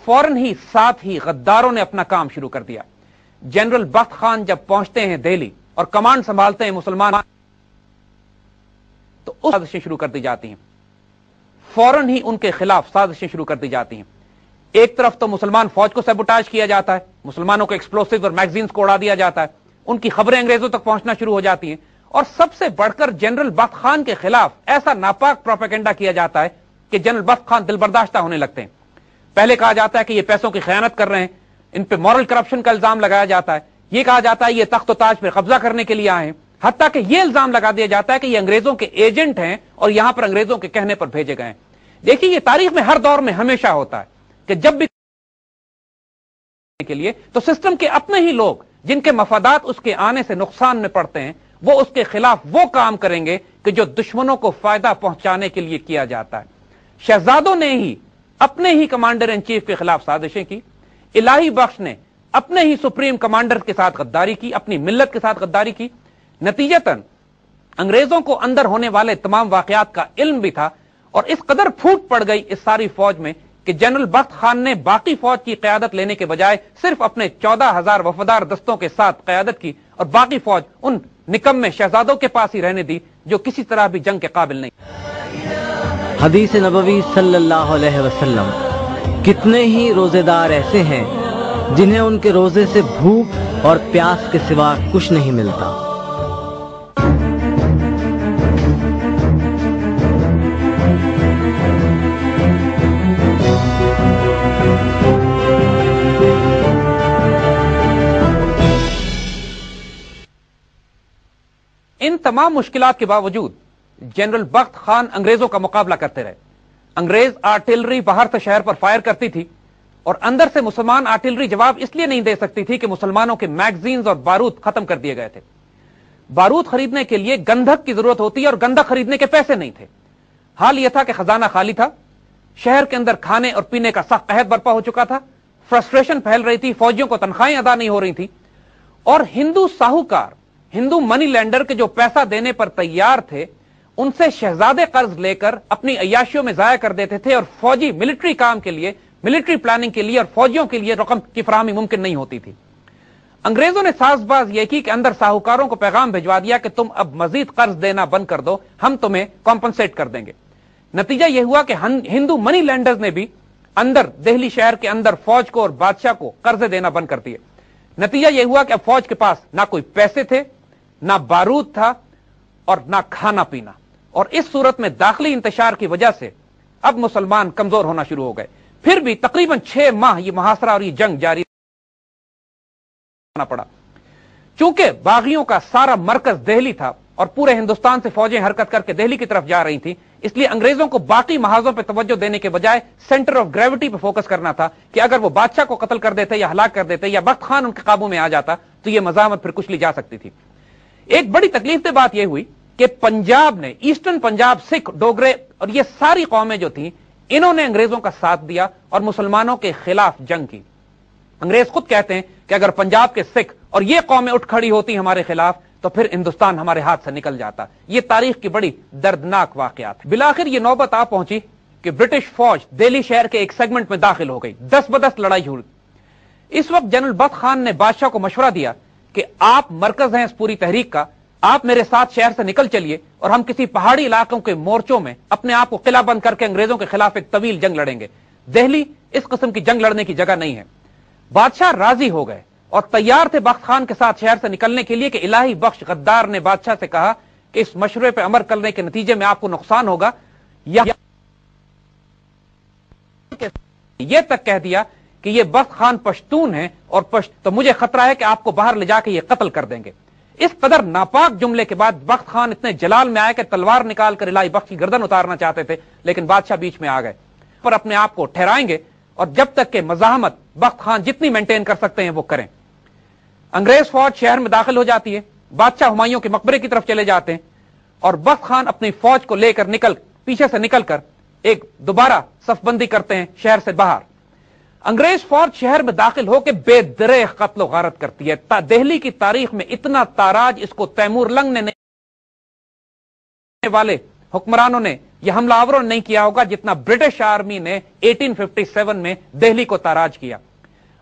फौरन ही साथ ही गद्दारों ने अपना काम शुरू कर दिया। जनरल बख्त खान जब पहुंचते हैं दिल्ली और कमांड संभालते हैं मुसलमान, तो उस साजिशें शुरू कर दी जाती हैं। फौरन ही उनके खिलाफ साजिशें शुरू कर दी जाती हैं। एक तरफ तो मुसलमान फौज को सैबोटाज किया जाता है, मुसलमानों को एक्सप्लोसिव और मैगजीन्स को उड़ा दिया जाता है, उनकी खबरें अंग्रेजों तक पहुंचना शुरू हो जाती हैं, और सबसे बढ़कर जनरल बख्त खान के खिलाफ ऐसा नापाक प्रोपेगेंडा किया जाता है कि जनरल बख्त खान दिलबर्दाश्ता होने लगते हैं। पहले कहा जाता है कि ये पैसों की खयानत कर रहे हैं, इन पे मॉरल करप्शन का इल्जाम लगाया जाता है, ये कहा जाता है ये तख्त ताज पे कब्जा करने के लिए आए हैं, हत्ता कि ये इल्जाम लगा दिया जाता है कि ये अंग्रेजों के एजेंट हैं और यहां पर अंग्रेजों के कहने पर भेजे गए हैं। देखिए, ये तारीख में हर दौर में हमेशा होता है कि जब भी के लिए तो सिस्टम के अपने ही लोग जिनके मफादात उसके आने से नुकसान में पड़ते हैं, वो उसके खिलाफ वो काम करेंगे कि जो दुश्मनों को फायदा पहुंचाने के लिए किया जाता है। शहजादों ने ही अपने ही कमांडर इन चीफ के खिलाफ साजिशें की। इलाही बख्श ने अपने ही सुप्रीम कमांडर के साथ गद्दारी की, अपनी मिल्लत के साथ गद्दारी की। नतीजतन अंग्रेजों को अंदर होने वाले तमाम वाकयात का इल्म भी था और इस कदर फूट पड़ गई इस सारी फौज में कि जनरल बख्त खान ने बाकी फौज की क़यादत लेने के बजाय सिर्फ अपने 14,000 वफादार दस्तों के साथ क़यादत की और बाकी फौज उन निकम्मे शहजादों के पास ही रहने दी जो किसी तरह भी जंग के काबिल नहीं।
हदीस नबवी सल्लल्लाहु अलैहि वसल्लम, कितने ही रोजेदार ऐसे हैं जिन्हें उनके रोजे से भूख और प्यास के सिवा कुछ नहीं मिलता।
इन तमाम मुश्किलात के बावजूद जनरल बख्त खान अंग्रेजों का मुकाबला करते रहे। अंग्रेज आर्टिलरी बाहर से शहर पर फायर करती थी और अंदर से मुसलमान आर्टिलरी जवाब इसलिए नहीं दे सकती थी कि मुसलमानों के मैगजीन्स और बारूद खत्म कर दिए गए थे। बारूद खरीदने के लिए गंधक की जरूरत होती है और गंधक खरीदने के पैसे नहीं थे। हाल यह था कि खजाना खाली था, शहर के अंदर खाने और पीने का सख्त कहत बर्पा हो चुका था, फ्रस्ट्रेशन फैल रही थी, फौजियों को तनख्वाहें अदा नहीं हो रही थी, और हिंदू साहूकार, हिंदू मनी लैंडर के जो पैसा देने पर तैयार थे, उनसे शहजादे कर्ज लेकर अपनी अय्याशियों में जाया कर देते थे और फौजी मिलिट्री काम के लिए, मिलिट्री प्लानिंग के लिए और फौजियों के लिए रकम की फराहमी मुमकिन नहीं होती थी। अंग्रेजों ने साजबाज यह की कि अंदर साहूकारों को पैगाम भिजवा दिया कि तुम अब मजीद कर्ज देना बंद कर दो, हम तुम्हें कॉम्पनसेट कर देंगे। नतीजा यह हुआ कि हिंदू मनी लैंडर्स ने भी अंदर दिल्ली शहर के अंदर फौज को और बादशाह को कर्जे देना बंद कर दिए। नतीजा यह हुआ कि अब फौज के पास ना कोई पैसे थे, ना बारूद था और ना खाना पीना, और इस सूरत में दाखिली इंतशार की वजह से अब मुसलमान कमजोर होना शुरू हो गए। फिर भी तकरीबन 6 माह ये मुहासरा और ये जंग जारी पड़ा। चूंकि बागियों का सारा मरकज दिल्ली था और पूरे हिंदुस्तान से फौजें हरकत करके दिल्ली की तरफ जा रही थी, इसलिए अंग्रेजों को बाकी महाजों पर तवज्जो देने के बजाय सेंटर ऑफ ग्रेविटी पर फोकस करना था कि अगर वो बादशाह को कत्ल कर देते या हलाक कर देते या बख्त खान उनके काबू में आ जाता तो यह मजामत फिर कुचली जा सकती थी। एक बड़ी तकलीफ से बात यह हुई कि पंजाब ने, ईस्टर्न पंजाब, सिख, डोगरे और ये सारी कौमें जो थी, इन्होंने अंग्रेजों का साथ दिया और मुसलमानों के खिलाफ जंग की। अंग्रेज खुद कहते हैं कि अगर पंजाब के सिख और ये कौमें उठ खड़ी होती हमारे खिलाफ तो फिर हिंदुस्तान हमारे हाथ से निकल जाता। ये तारीख की बड़ी दर्दनाक वाकयात। बिलाखिर ये नौबत आ पहुंची कि ब्रिटिश फौज दिल्ली शहर के एक सेगमेंट में दाखिल हो गई। 10 बदस लड़ाई हुई। इस वक्त जनरल बख्त खान ने बादशाह को मशवरा दिया کہ آپ مرکز ہیں اس پوری تحریک کا, آپ میرے ساتھ شہر سے نکل چلیے اور ہم کسی پہاڑی علاقوں کے مورچوں میں اپنے آپ کو قلعہ بند کر کے انگریزوں کے خلاف ایک طویل جنگ لڑیں گے. دہلی اس قسم کی جنگ لڑنے کی جگہ نہیں ہے. بادشاہ راضی ہو گئے اور تیار تھے بخت خان کے ساتھ شہر سے نکلنے کے لیے کہ الہی بخش غدار نے بادشاہ سے کہا کہ اس مشورے پہ عمل کرنے کے نتیجے میں آپ کو نقصان ہوگا, یہ تک کہہ دیا کہ یہ بخت خان پشتون ہیں اور تو مجھے خطرہ ہے کہ آپ کو باہر لے جا کے یہ قتل کر دیں گے. اس قدر ناپاک جملے کے بعد بخت خان اتنے جلال میں آئے کہ تلوار نکال کر الہی بخش کی گردن اتارنا چاہتے تھے, لیکن بادشاہ بیچ میں آ گئے. پر اپنے آپ کو ٹھہرائیں گے اور جب تک کہ مزاحمت بخت خان جتنی مینٹین کر سکتے ہیں وہ کریں. انگریز فوج شہر میں داخل ہو جاتی ہے, بادشاہ ہمایوں کے مقبرے کی طرف چلے جاتے ہیں اور بخت خان اپنی فوج کو لے کر پیچھے سے نکل کر ایک دوبارہ صف بندی کرتے ہیں شہر سے باہر. انگریز فوج شہر میں داخل ہو کے بے درے قتل و غارت کرتی ہے. دہلی کی تاریخ میں اتنا تاراج اس کو تیمور لنگ نے والے حکمرانوں نے یا حملہ آوروں نے نہیں کیا ہوگا جتنا برٹش آرمی نے 1857 میں دہلی کو تاراج کیا.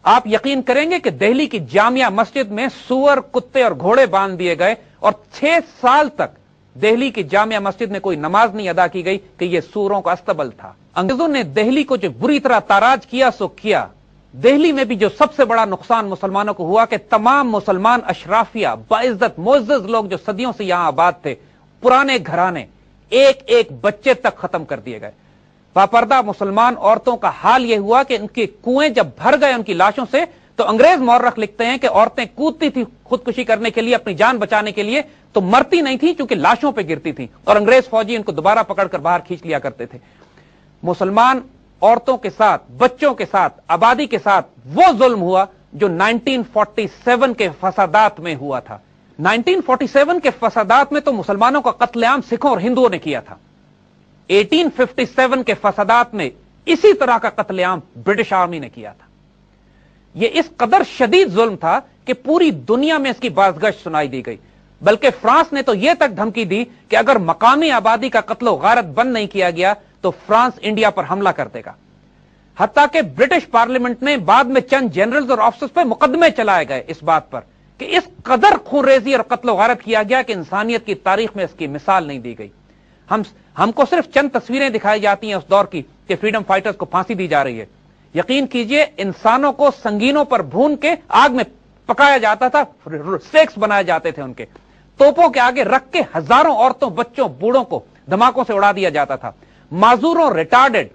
آپ یقین کریں گے کہ دہلی کی جامعہ مسجد میں سور, کتے اور گھوڑے باندھ دیے گئے اور 6 سال تک دہلی کی جامعہ مسجد میں کوئی نماز نہیں ادا کی گئی کہ یہ سوروں کا استبل تھا. انگریزوں نے دہلی کو جو بری طرح تاراج کیا سو کیا. دہلی میں بھی جو سب سے بڑا نقصان مسلمانوں کو ہوا کہ تمام مسلمان اشرافیہ باعزت معزز لوگ جو صدیوں سے یہاں آباد تھے, پرانے گھرانے ایک ایک بچے تک ختم کر دیے گئے. باپردہ مسلمان عورتوں کا حال یہ ہوا کہ ان کے کنویں جب بھر گئے ان کی لاشوں سے تو انگریز مورخ لکھتے ہیں کہ عورتیں کودتی تھی خودکشی کرنے کے لیے, اپنی جان بچانے کے لیے, تو مرتی نہیں تھی چونکہ لاشوں پہ گرتی تھی اور انگریز فوجی ان کو دوبارہ پکڑ کر باہر کھینچ لیا کرتے تھے. مسلمان عورتوں کے ساتھ, بچوں کے ساتھ, آبادی کے ساتھ وہ ظلم ہوا جو 1947 کے فسادات میں ہوا تھا. 1947 کے فسادات میں تو مسلمانوں کا قتل عام سکھوں اور ہندوؤں نے کیا تھا. 1857 کے فسادات میں اسی طرح کا قتل عام برٹش آرمی نے کیا تھا. یہ اس قدر شدید ظلم تھا کہ پوری دنیا میں اس کی بازگشت سنائی دی گئی. بلکہ فرانس نے تو یہ تک دھمکی دی کہ اگر مقامی آبادی کا قتل و غارت بند نہیں کیا گیا تو فرانس انڈیا پر حملہ کر دے گا. حتیٰ کہ برٹش پارلیمنٹ میں بعد میں چند جنرلز اور آفیسرز پہ مقدمے چلائے گئے اس بات پر کہ اس قدر خون ریزی اور قتل و غارت کیا گیا کہ انسانیت کی تاریخ میں اس کی مثال نہیں دی گئی. ہم کو صرف چند تصویریں دکھائی جاتی ہیں اس دور کی کہ فریڈم فائٹرز کو پھانسی دی جا رہی ہے. یقین کیجئے انسانوں کو سنگینوں پر بھون کے آگ میں پکایا جاتا تھا, سٹیکس بنائے جاتے تھے, ان کے توپوں کے آگے رکھ کے ہزاروں عورتوں, بچوں, بوڑھوں کو دھماکوں سے اڑا دیا جاتا تھا. معذوروں, ریٹارڈڈ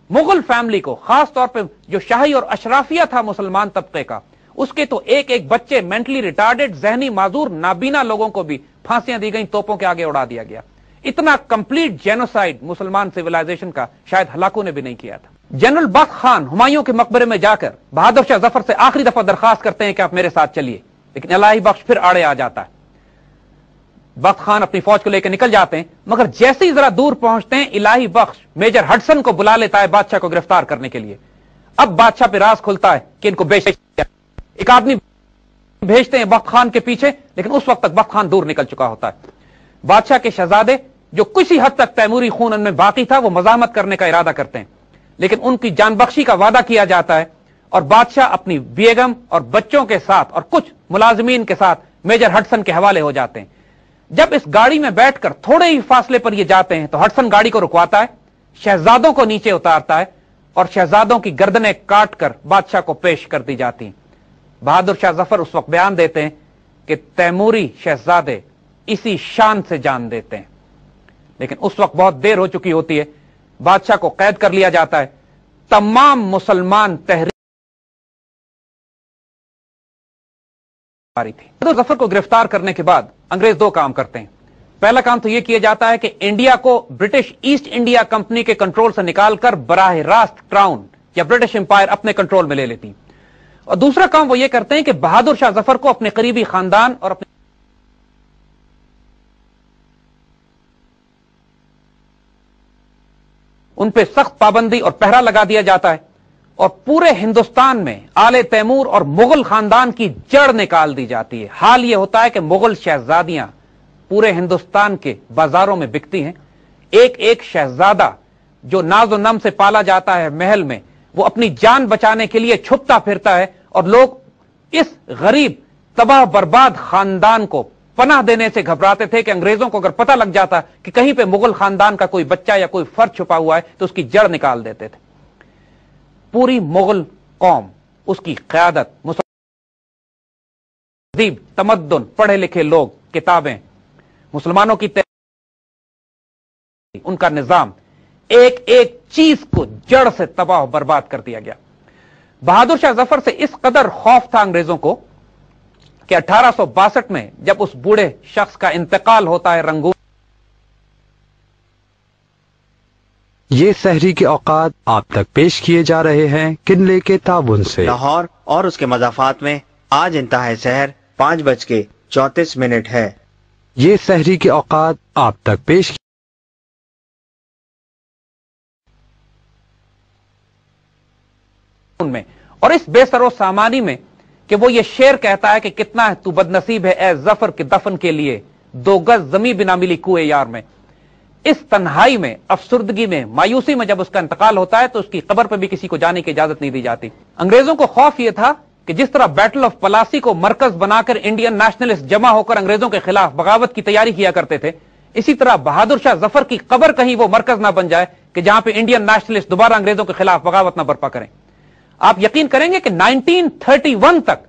مغل فیملی کو, خاص طور پہ جو شاہی اور اشرافیہ تھا مسلمان طبقے کا, اس کے تو ایک ایک بچے, مینٹلی ریٹارڈڈ, ذہنی معذور, نابینا لوگوں کو بھی پھانسیاں دی گئیں, توپوں کے آگے اڑا دیا گیا. اتنا کمپلیٹ جینوسائیڈ مسلمان سیولائزیشن کا شاید ہلاکوں نے بھی نہیں کیا تھا. جنرل بخت خان ہمایوں کے مقبرے میں جا کر بہادر شاہ ظفر سے آخری دفعہ درخواست کرتے ہیں کہ آپ میرے ساتھ چلیے, لیکن الہی بخش پھر آڑے آ جاتا ہے. بخت خان اپنی فوج کو لے کے نکل جاتے ہیں, مگر جیسے ہی ذرا دور پہنچتے ہیں الہی بخش میجر ہڈسن کو بلا لیتا ہے بادشاہ کو گرفتار کرنے کے لیے. اب بادشاہ پہ راز کھلتا ہے کہ ان کو ایک آدمی بھیجتے ہیں بخت خان کے پیچھے, لیکن اس وقت تک بخت خان دور نکل چکا ہوتا ہے. بادشاہ کے شہزادے جو کسی حد تک تیموری خون ان میں باقی تھا وہ مزاحمت کرنے کا ارادہ کرتے ہیں, لیکن ان کی جان بخشی کا وعدہ کیا جاتا ہے اور بادشاہ اپنی بیگم اور بچوں کے ساتھ اور کچھ ملازمین کے ساتھ میجر ہڈسن کے حوالے ہو جاتے ہیں. جب اس گاڑی میں بیٹھ کر تھوڑے ہی فاصلے پر یہ جاتے ہیں تو ہڈسن گاڑی کو رکواتا ہے, شہزادوں کو نیچے اتارتا ہے اور شہزادوں کی گردنیں کاٹ کر بادشاہ کو پیش کر دی جاتی ہیں. بہادر شاہ ظفر اس وقت بیان دیتے ہیں کہ تیموری شہزادے اسی شان سے جان دیتے ہیں, لیکن اس وقت بہت دیر ہو چکی ہوتی ہے. بادشاہ کو قید کر لیا جاتا ہے. تمام مسلمان تحریک تھی. ظفر کو گرفتار کرنے کے بعد انگریز 2 کام کرتے ہیں. پہلا کام تو یہ کیا جاتا ہے کہ انڈیا کو برٹش ایسٹ انڈیا کمپنی کے کنٹرول سے نکال کر براہ راست کراؤن یا برٹش امپائر اپنے کنٹرول میں لے لیتی. اور دوسرا کام وہ یہ کرتے ہیں کہ بہادر شاہ ظفر کو اپنے قریبی خاندان اور اپنے ان پہ سخت پابندی اور پہرا لگا دیا جاتا ہے اور پورے ہندوستان میں آل تیمور اور مغل خاندان کی جڑ نکال دی جاتی ہے. حال یہ ہوتا ہے کہ مغل شہزادیاں پورے ہندوستان کے بازاروں میں بکتی ہیں. ایک ایک شہزادہ جو ناز و نم سے پالا جاتا ہے محل میں, وہ اپنی جان بچانے کے لیے چھپتا پھرتا ہے اور لوگ اس غریب तबाह बर्बाद खानदान को पनाह देने से घबराते थे कि अंग्रेजों को अगर पता लग जाता कि कहीं पे मुगल खानदान का कोई बच्चा या कोई फर्द छुपा हुआ है तो उसकी जड़ निकाल देते थे। पूरी मुगल कौम, उसकी क़यादत, तहज़ीब, तमद्दुन, पढ़े लिखे लोग, किताबें, मुसलमानों की उनका निजाम, एक एक चीज को जड़ से तबाह बर्बाद कर दिया गया। बहादुर शाह जफर से इस कदर खौफ था अंग्रेजों को कि 1862 में जब उस बूढ़े शख्स का इंतकाल होता है रंगून।
ये सहरी के औकात आप तक पेश किए जा रहे हैं किनले के ताबुन से।
लाहौर और उसके मज़ाफ़ात में आज इंतहा सहर 5:34 है।
ये सहरी के औकात आप तक पेश
में और इस बेसरो सामानी में कि वो ये शेर कहता है कि कितना है तू बदनसीब है ए जफर के दफन के लिए 2 गज जमी बिना मिली कुए यार में। इस तन्हाई में, अफसुर्दगी में, मायूसी में जब उसका इंतकाल होता है तो उसकी कब्र पर भी किसी को जाने की इजाजत नहीं दी जाती। अंग्रेजों को खौफ यह था कि जिस तरह बैटल ऑफ पलासी को मरकज बनाकर इंडियन नेशनलिस्ट जमा होकर अंग्रेजों के खिलाफ बगावत की तैयारी किया करते थे, इसी तरह बहादुर शाह जफर की कब्र कहीं वो मरकज ना बन जाए कि जहां पे इंडियन नेशनलिस्ट दोबारा अंग्रेजों के खिलाफ बगावत ना बर्पा करें। आप यकीन करेंगे कि 1931 तक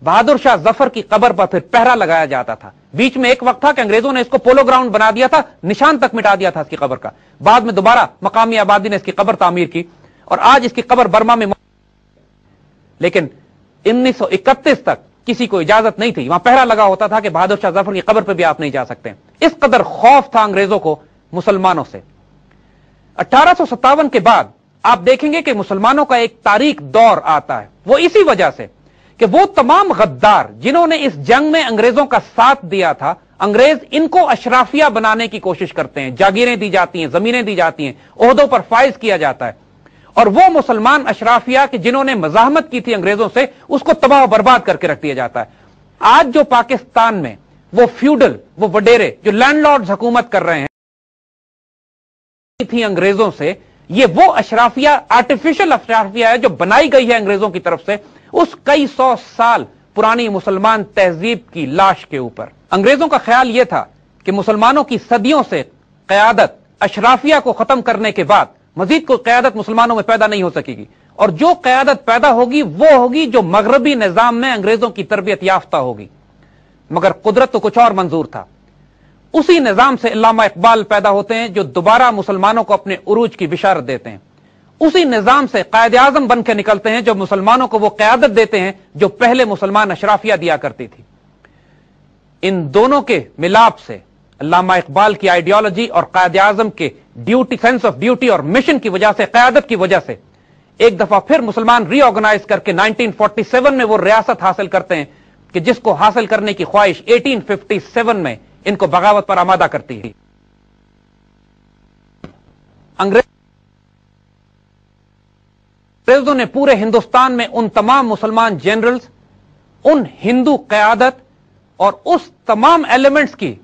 बहादुर शाह जफर की कब्र पर फिर पहरा लगाया जाता था। बीच में एक वक्त था कि अंग्रेजों ने इसको पोलो ग्राउंड बना दिया था, निशान तक मिटा दिया था इसकी कब्र का। बाद में दोबारा मकामी आबादी ने इसकी कब्र तामीर की और आज इसकी कब्र बर्मा में, लेकिन 1931 तक किसी को इजाजत नहीं थी, वहां पहरा लगा होता था कि बहादुर शाह जफर की कब्र पर भी आप नहीं जा सकते। इस कदर खौफ था अंग्रेजों को मुसलमानों से। 1857 के बाद आप देखेंगे कि मुसलमानों का एक तारीख दौर आता है। वो इसी वजह से कि वो तमाम गद्दार जिन्होंने इस जंग में अंग्रेजों का साथ दिया था, अंग्रेज इनको अशराफिया बनाने की कोशिश करते हैं, जागीरें दी जाती हैं, जमीनें दी जाती हैं, ओहदों पर फाइज किया जाता है। और वो मुसलमान अशराफिया कि जिन्होंने मजाहमत की थी अंग्रेजों से, उसको तबाह बर्बाद करके रख दिया जाता है। आज जो पाकिस्तान में वो फ्यूडल, वो वडेरे जो लैंडलॉर्ड्स हुकूमत कर रहे हैं थी अंग्रेजों से, ये वो अशराफिया, आर्टिफिशियल अशराफिया है जो बनाई गई है अंग्रेजों की तरफ से उस कई 100 साल पुरानी मुसलमान तहजीब की लाश के ऊपर। अंग्रेजों का ख्याल यह था कि मुसलमानों की सदियों से क़यादत अशराफिया को खत्म करने के बाद मजीद कोई क़यादत मुसलमानों में पैदा नहीं हो सकेगी, और जो क़यादत पैदा होगी वो होगी जो मगरबी निजाम में अंग्रेजों की तरबियत याफ्ता होगी। मगर कुदरत तो कुछ और मंजूर था। उसी निजाम से अल्लामा इकबाल पैदा होते हैं जो दोबारा मुसलमानों को अपने उरूज की बिशारत देते हैं। उसी निजाम से कायदे आजम बन के निकलते हैं जो मुसलमानों को वो क़यादत देते हैं जो पहले मुसलमान अशराफिया दिया करती थी। इन दोनों के मिलाप से अल्लामा इकबाल की आइडियोलॉजी और कायदे आजम के ड्यूटी, सेंस ऑफ ड्यूटी और मिशन की वजह से, क़यादत की वजह से एक दफा फिर मुसलमान रीऑर्गेनाइज करके 1947 में वो रियासत हासिल करते हैं कि जिसको हासिल करने की ख्वाहिश 1857 में इनको बगावत पर आमादा करती है। अंग्रेजों ने पूरे हिंदुस्तान में उन तमाम मुसलमान जनरल्स, उन हिंदू क़यादत और उस तमाम एलिमेंट्स की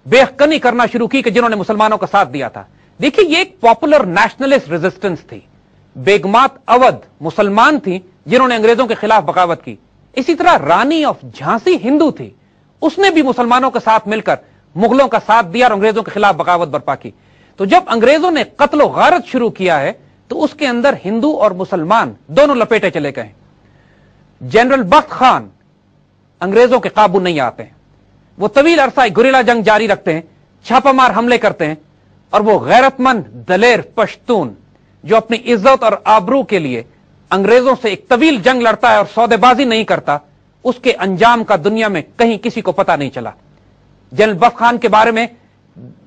बेखकनी करना शुरू की कि जिन्होंने मुसलमानों का साथ दिया था। देखिए, ये एक पॉपुलर नेशनलिस्ट रेजिस्टेंस थी। बेगमात अवध मुसलमान थी जिन्होंने अंग्रेजों के खिलाफ बगावत की। इसी तरह रानी ऑफ झांसी हिंदू थी, उसने भी मुसलमानों के साथ मिलकर मुगलों का साथ दिया और अंग्रेजों के खिलाफ बगावत बर्पा की। तो जब अंग्रेजों ने कत्ल गारत शुरू किया है तो उसके अंदर हिंदू और मुसलमान दोनों लपेटे चले गए। जनरल बख्त खान अंग्रेजों के काबू नहीं आते हैं, वो तवील अरसा गुरिल्ला जंग जारी रखते हैं, छापामार हमले करते हैं, और वो गैरतमंद दलेर पश्तून जो अपनी इज्जत और आबरू के लिए अंग्रेजों से एक तवील जंग लड़ता है और सौदेबाजी नहीं करता, उसके अंजाम का दुनिया में कहीं किसी को पता नहीं चला। जनरल बख्त खान के बारे में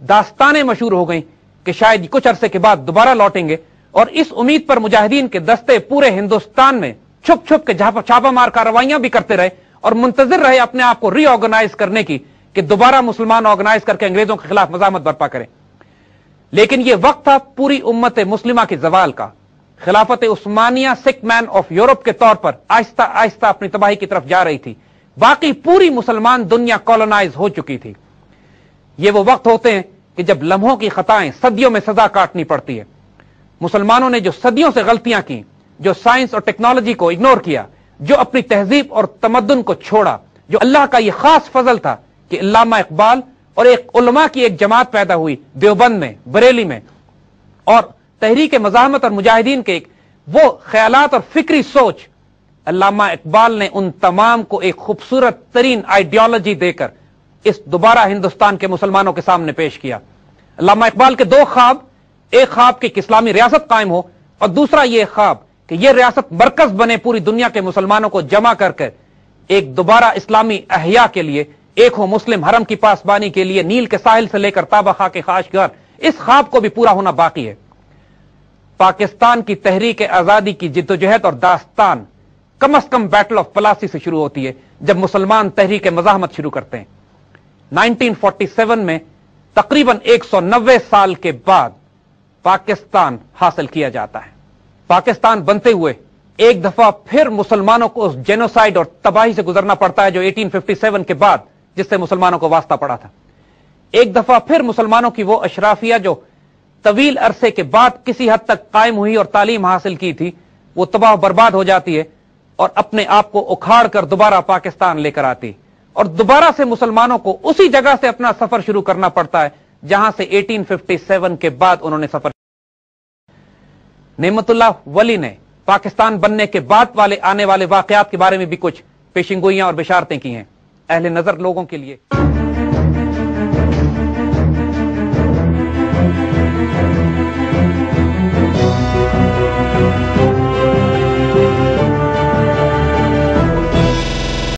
दास्तानें मशहूर हो गई कि शायद कुछ अरसे के बाद दोबारा लौटेंगे, और इस उम्मीद पर मुजाहिदीन के दस्ते पूरे हिंदुस्तान में छुप छुप के छापामार कार्रवाइयां भी करते रहे और मुंतजिर रहे अपने आप को रीऑर्गेनाइज करने की कि दोबारा मुसलमान ऑर्गेनाइज करके अंग्रेजों के खिलाफ मजामत बर्पा करें। लेकिन यह वक्त था पूरी उम्मत मुस्लिमा की जवाल का। खिलाफत उस्मानिया सिक मैन ऑफ यूरोप के तौर पर आहिस्ता आहिस्ता अपनी तबाही की तरफ जा रही थी। बाकी पूरी मुसलमान दुनिया कॉलोनाइज हो चुकी थी। ये वो वक्त होते हैं कि जब लम्हों की खताएं सदियों में सजा काटनी पड़ती है। मुसलमानों ने जो सदियों से गलतियां की, जो साइंस और टेक्नोलॉजी को इग्नोर किया, जो अपनी तहजीब और तमद्दुन को छोड़ा, جو اللہ کا یہ خاص فضل تھا کہ علامہ اقبال اور ایک علماء کی ایک جماعت پیدا ہوئی دیوبند میں، بریلی میں، اور تحریک مزاحمت اور مجاہدین کے ایک وہ خیالات اور فکری سوچ، علامہ اقبال نے ان تمام کو ایک خوبصورت ترین آئیڈیالوجی دے کر اس دوبارہ ہندوستان کے مسلمانوں کے سامنے پیش کیا۔ علامہ اقبال کے دو خواب، ایک خواب کہ اسلامی ریاست قائم ہو، اور دوسرا یہ خواب کہ یہ ریاست مرکز بنے پوری دنیا کے مسلمانوں کو جمع کر کر ایک دوبارہ اسلامی احیاء کے لیے، ایک ہو مسلم حرم کی پاسبانی کے لیے، نیل کے ساحل سے لے کر تابہ خاک خاشگار، اس خواب کو بھی پورا ہونا باقی ہے۔ پاکستان کی تحریک آزادی کی جدوجہد اور داستان کم از کم بیٹل آف پلاسی سے شروع ہوتی ہے، جب مسلمان تحریک مزاحمت شروع کرتے ہیں۔ 1947 میں تقریباً 190 سال کے بعد پاکستان حاصل کیا جاتا ہے۔ پاکستان بنتے ہوئے ایک دفعہ پھر مسلمانوں کو اس جینوسائیڈ اور تباہی سے گزرنا پڑتا ہے جو 1857 کے بعد جس سے مسلمانوں کو واسطہ پڑا تھا۔ ایک دفعہ پھر مسلمانوں کی وہ اشرافیہ جو طویل عرصے کے بعد کسی حد تک قائم ہوئی اور تعلیم حاصل کی تھی، وہ تباہ و برباد ہو جاتی ہے اور اپنے آپ کو اکھاڑ کر دوبارہ پاکستان لے کر آتی، اور دوبارہ سے مسلمانوں کو اسی جگہ سے اپنا سفر شروع کرنا پڑتا ہے جہاں سے 1857 کے بعد انہوں نے سفر۔ نعمت اللہ ولی نے پاکستان بننے کے بعد آنے والے واقعات کے بارے میں بھی کچھ پیشنگوئیاں اور بشارتیں کی ہیں اہل نظر لوگوں کے لیے۔